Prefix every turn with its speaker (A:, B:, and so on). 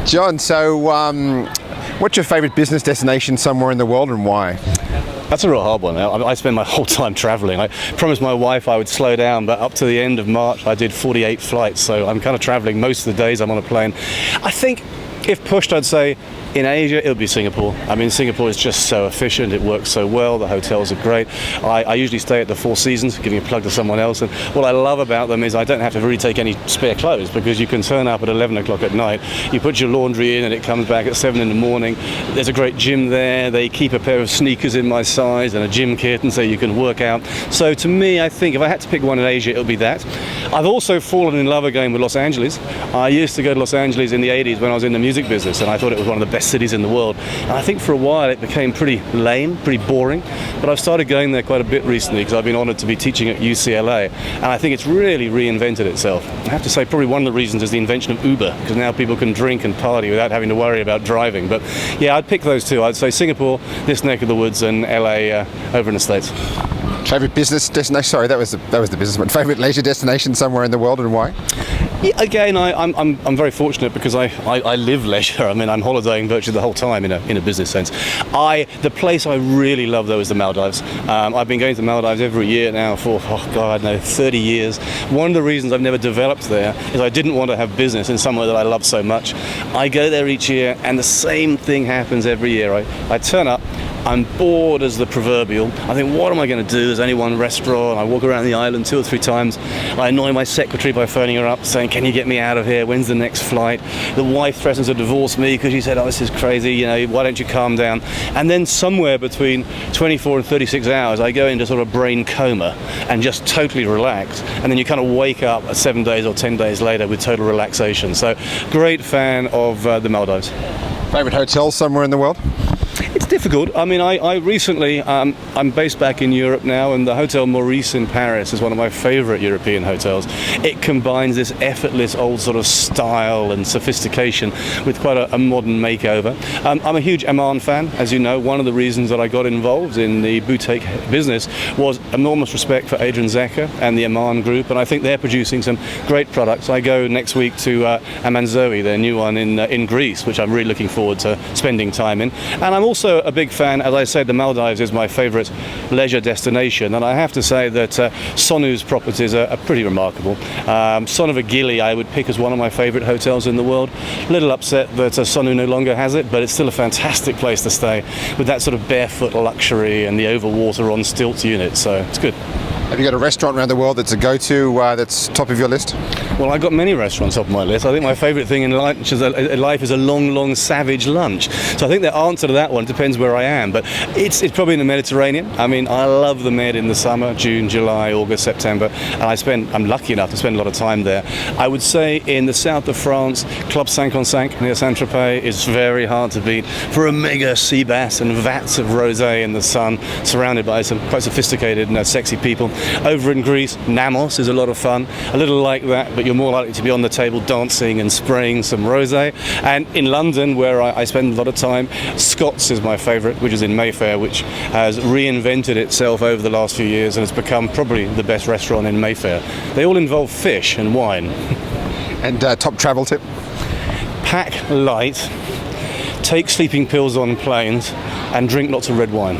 A: John, so what's your favourite business destination somewhere in the world and why?
B: That's a real hard one. I spend my whole time travelling. I promised my wife I would slow down, but up to the end of March I did 48 flights, so I'm kind of travelling most of the days I'm on a plane. I think if pushed, I'd say in Asia, it would be Singapore. I mean, Singapore is just so efficient, it works so well, the hotels are great. I usually stay at the Four Seasons, giving a plug to someone else, and what I love about them is I don't have to really take any spare clothes, because you can turn up at 11 o'clock at night, you put your laundry in and it comes back at 7 in the morning. There's a great gym there, they keep a pair of sneakers in my size and a gym kit, and so you can work out. So to me, I think if I had to pick one in Asia, it would be that. I've also fallen in love again with Los Angeles. I used to go to Los Angeles in the 80s when I was in the music business, and I thought it was one of the best cities in the world. And I think for a while it became pretty lame, pretty boring, but I've started going there quite a bit recently because I've been honoured to be teaching at UCLA, and I think it's really reinvented itself. I have to say probably one of the reasons is the invention of Uber, because now people can drink and party without having to worry about driving. But yeah, I'd pick those two. I'd say Singapore, this neck of the woods, and LA over in the States.
A: Favourite business destination? Sorry, that was the business one. Favourite leisure destination somewhere in the world and why?
B: Yeah, again, I'm very fortunate because I live leisure. I mean, I'm holidaying virtually the whole time in a business sense. The place I really love though is the Maldives. I've been going to the Maldives every year now for 30 years. One of the reasons I've never developed there is I didn't want to have business in somewhere that I love so much. I go there each year and the same thing happens every year. I turn up, I'm bored as the proverbial. I think, what am I going to do? There's only one restaurant. I walk around the island 2 or 3 times. I annoy my secretary by phoning her up saying, can you get me out of here? When's the next flight? The wife threatens to divorce me because she said, oh, this is crazy, you know, why don't you calm down? And then somewhere between 24 and 36 hours, I go into sort of brain coma and just totally relax. And then you kind of wake up 7 days or 10 days later with total relaxation. So great fan of the Maldives.
A: Favourite hotel somewhere in the world?
B: It's difficult. I mean, I recently, I'm based back in Europe now, and the Hotel Maurice in Paris is one of my favourite European hotels. It combines this effortless old sort of style and sophistication with quite a modern makeover. I'm a huge Aman fan, as you know. One of the reasons that I got involved in the boutique business was enormous respect for Adrian Zecker and the Aman Group, and I think they're producing some great products. I go next week to Amanzoe, their new one in Greece, which I'm really looking forward to spending time in. And I'm also a big fan, as I said, the Maldives is my favourite leisure destination, and I have to say that Sonu's properties are pretty remarkable. Sonova Gili I would pick as one of my favourite hotels in the world. A little upset that Sonu no longer has it, but it's still a fantastic place to stay with that sort of barefoot luxury and the overwater on stilts unit, so it's good.
A: Have you got a restaurant around the world that's a go-to that's top of your list?
B: Well, I've got many restaurants top of my list. I think my favourite thing in life is a long savage lunch. So I think the answer to that one depends where I am, but it's probably in the Mediterranean. I mean, I love the Med in the summer, June, July, August, September, and I'm lucky enough to spend a lot of time there. I would say in the south of France, Club 5 near Saint-Tropez is very hard to beat for a mega sea bass and vats of rosé in the sun, surrounded by some quite sophisticated and sexy people. Over in Greece, Namos is a lot of fun, a little like that, but you're more likely to be on the table dancing and spraying some rosé. And in London, where I spend a lot of time, Scott's is my favourite, which is in Mayfair, which has reinvented itself over the last few years and has become probably the best restaurant in Mayfair. They all involve fish and wine.
A: And top travel tip?
B: Pack light, take sleeping pills on planes, and drink lots of red wine.